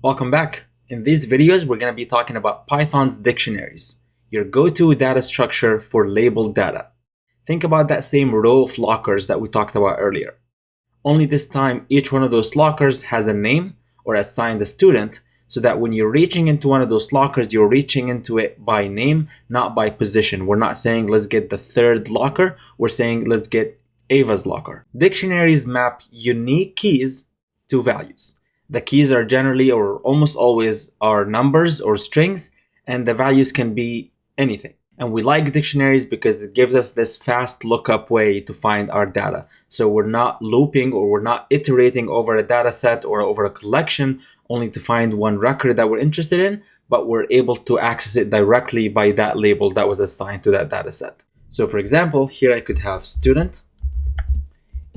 Welcome back. In these videos, we're going to be talking about Python's dictionaries, your go-to data structure for labeled data. Think about that same row of lockers that we talked about earlier. Only this time, each one of those lockers has a name or assigned a student, so that when you're reaching into one of those lockers, you're reaching into it by name, not by position. We're not saying let's get the third locker, we're saying let's get Ava's locker. Dictionaries map unique keys to values. The keys are generally or almost always are numbers or strings, and the values can be anything. And we like dictionaries because it gives us this fast lookup way to find our data. So we're not looping or we're not iterating over a data set or over a collection only to find one record that we're interested in, but we're able to access it directly by that label that was assigned to that data set. So for example, here I could have student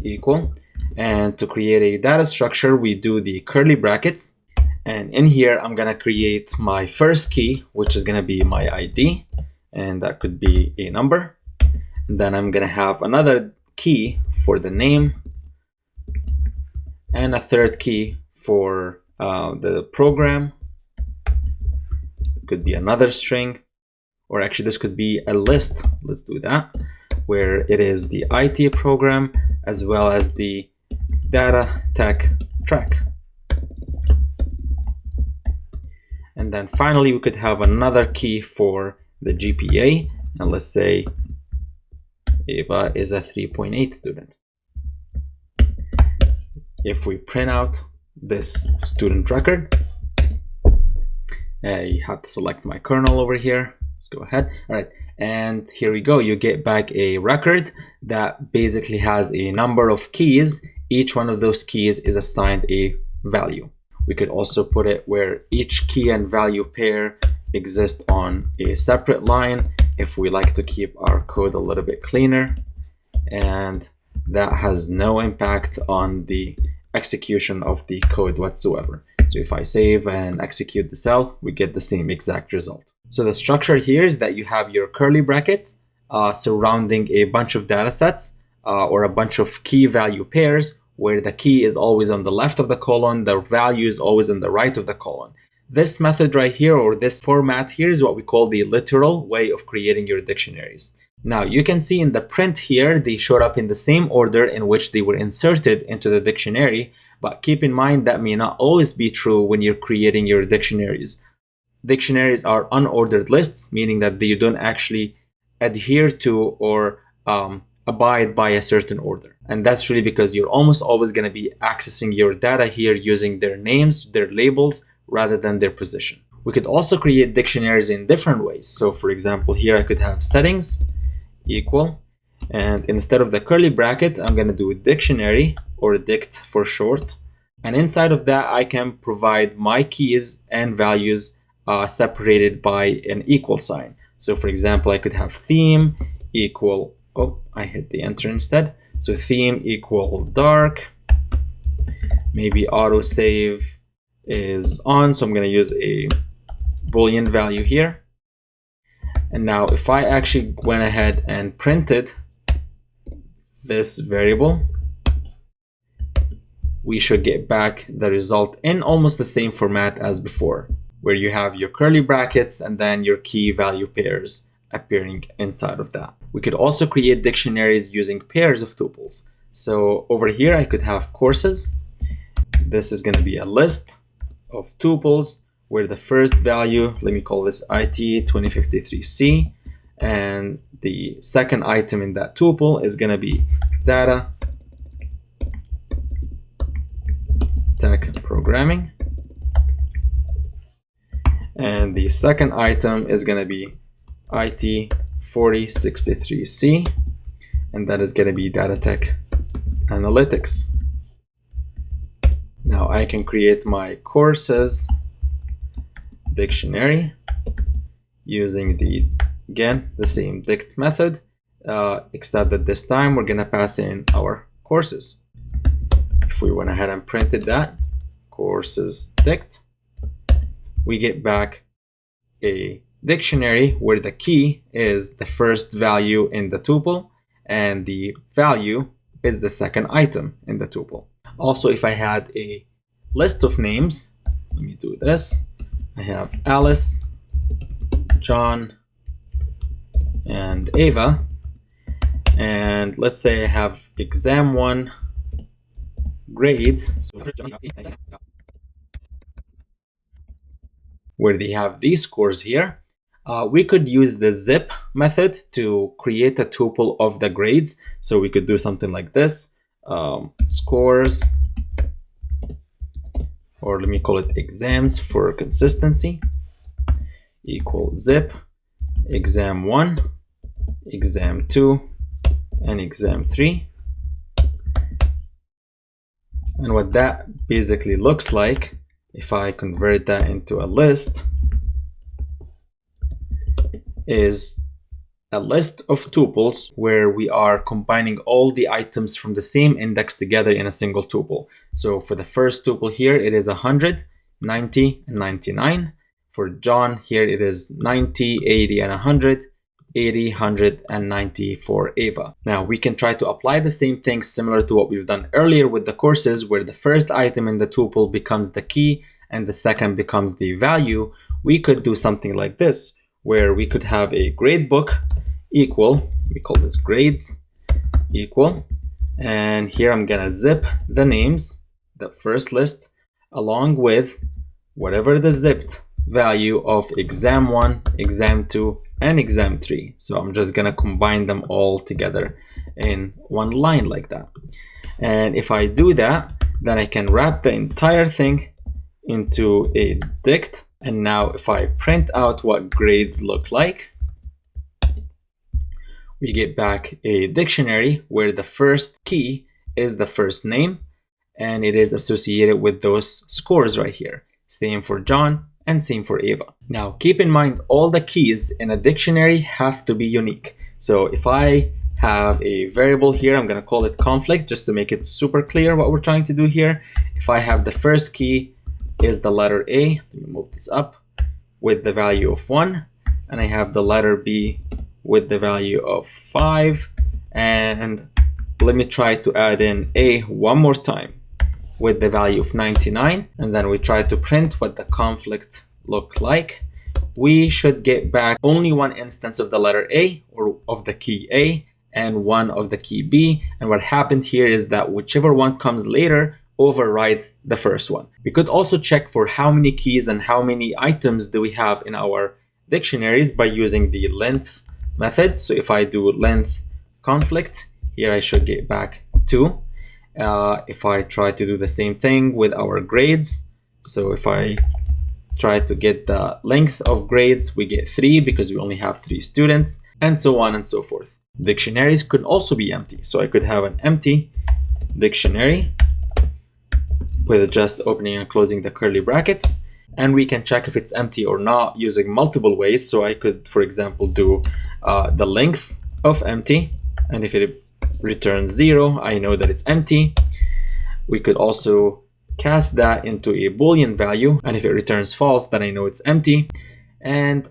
equal, and to create a data structure, we do the curly brackets. And in here, I'm gonna create my first key, which is gonna be my ID, and that could be a number. And then I'm gonna have another key for the name, and a third key for the program. It could be another string, or actually this could be a list. Let's do that, where it is the IT program as well as the data tech track. And then finally, we could have another key for the GPA. And let's say Ava is a 3.8 student. If we print out this student record, I have to select my kernel over here. Let's go ahead. All right. And here we go. You get back a record that basically has a number of keys. Each one of those keys is assigned a value. We could also put it where each key and value pair exist on a separate line if we like to keep our code a little bit cleaner. And that has no impact on the execution of the code whatsoever. So if I save and execute the cell, we get the same exact result. So the structure here is that you have your curly brackets surrounding a bunch of data sets or a bunch of key value pairs, where the key is always on the left of the colon, the value is always on the right of the colon. This method right here, or this format here, is what we call the literal way of creating your dictionaries. Now you can see in the print here, they showed up in the same order in which they were inserted into the dictionary, but keep in mind that may not always be true when you're creating your dictionaries. Dictionaries are unordered lists, meaning that you don't actually adhere to or abide by a certain order. And that's really because you're almost always going to be accessing your data here using their names, their labels, rather than their position. We could also create dictionaries in different ways. So for example, here I could have settings equal, and instead of the curly bracket, I'm going to do dictionary, or dict for short. And inside of that, I can provide my keys and values separated by an equal sign. So for example, I could have theme equal, oh, I hit the enter instead. So theme equal dark. Maybe autosave is on, so I'm going to use a Boolean value here. And now if I actually went ahead and printed this variable, we should get back the result in almost the same format as before, where you have your curly brackets and then your key value pairs appearing inside of that. We could also create dictionaries using pairs of tuples. So over here, I could have courses. This is going to be a list of tuples where the first value, let me call this IT 2053C, and the second item in that tuple is going to be data tech programming, and the second item is going to be IT 4063C, and that is going to be data tech analytics. Now I can create my courses dictionary using again the same dict method, except that this time we're going to pass in our courses. If we went ahead and printed that courses dict, we get back a dictionary where the key is the first value in the tuple and the value is the second item in the tuple. Also, if I had a list of names, let me do this. I have Alice, John, and Ava. And let's say I have exam 1 grades. So where they have these scores here. We could use the zip method to create a tuple of the grades. So we could do something like this, scores, or let me call it exams for consistency, equal zip, exam 1, exam 2, and exam 3. And what that basically looks like, if I convert that into a list, is a list of tuples where we are combining all the items from the same index together in a single tuple. So for the first tuple here, it is 100, 90, and 99. For John here, it is 90, 80, and 100, 80, 100, and 90 for Ava. Now we can try to apply the same thing similar to what we've done earlier with the courses, where the first item in the tuple becomes the key and the second becomes the value. We could do something like this, where we could have a grade book equal, we call this grades, equal, and here I'm gonna zip the names, the first list, along with whatever the zipped value of exam 1, exam 2, and exam 3. So I'm just gonna combine them all together in one line like that. And if I do that, then I can wrap the entire thing into a dict. And now if I print out what grades look like, we get back a dictionary where the first key is the first name and it is associated with those scores right here. Same for John and same for Ava. Now keep in mind, all the keys in a dictionary have to be unique. So if I have a variable here, I'm going to call it conflict just to make it super clear what we're trying to do here. If I have the first key is the letter A, let me move this up, with the value of 1, and I have the letter B with the value of 5, and let me try to add in A one more time with the value of 99, and then we try to print what the conflict look like. We should get back only one instance of the letter A, or of the key A, and one of the key B, and what happened here is that whichever one comes later overrides the first one. We could also check for how many keys and how many items do we have in our dictionaries by using the length method. So if I do length conflict, here I should get back 2. If I try to do the same thing with our grades, so if I try to get the length of grades, we get 3 because we only have 3 students, and so on and so forth. Dictionaries could also be empty. So I could have an empty dictionary with just opening and closing the curly brackets, and we can check if it's empty or not using multiple ways. So I could, for example, do the length of empty, and if it returns 0, I know that it's empty. We could also cast that into a Boolean value, and if it returns false, then I know it's empty. And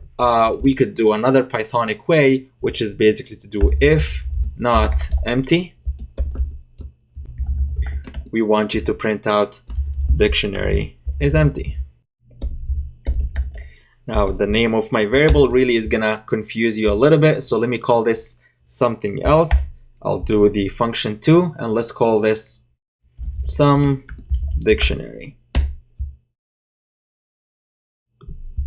we could do another Pythonic way, which is basically to do if not empty. We want you to print out dictionary is empty. Now the name of my variable really is gonna confuse you a little bit, so let me call this something else. I'll do the function 2, and let's call this sum dictionary.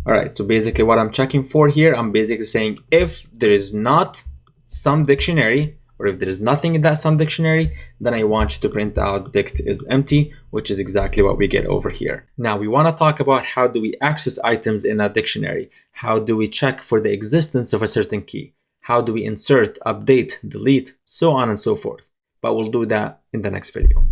All right, so basically what I'm checking for here, I'm basically saying if there is not sum dictionary, or if there is nothing in that sum dictionary, then I want you to print out dict is empty, which is exactly what we get over here. Now we want to talk about how do we access items in a dictionary? How do we check for the existence of a certain key? How do we insert, update, delete, so on and so forth? But we'll do that in the next video.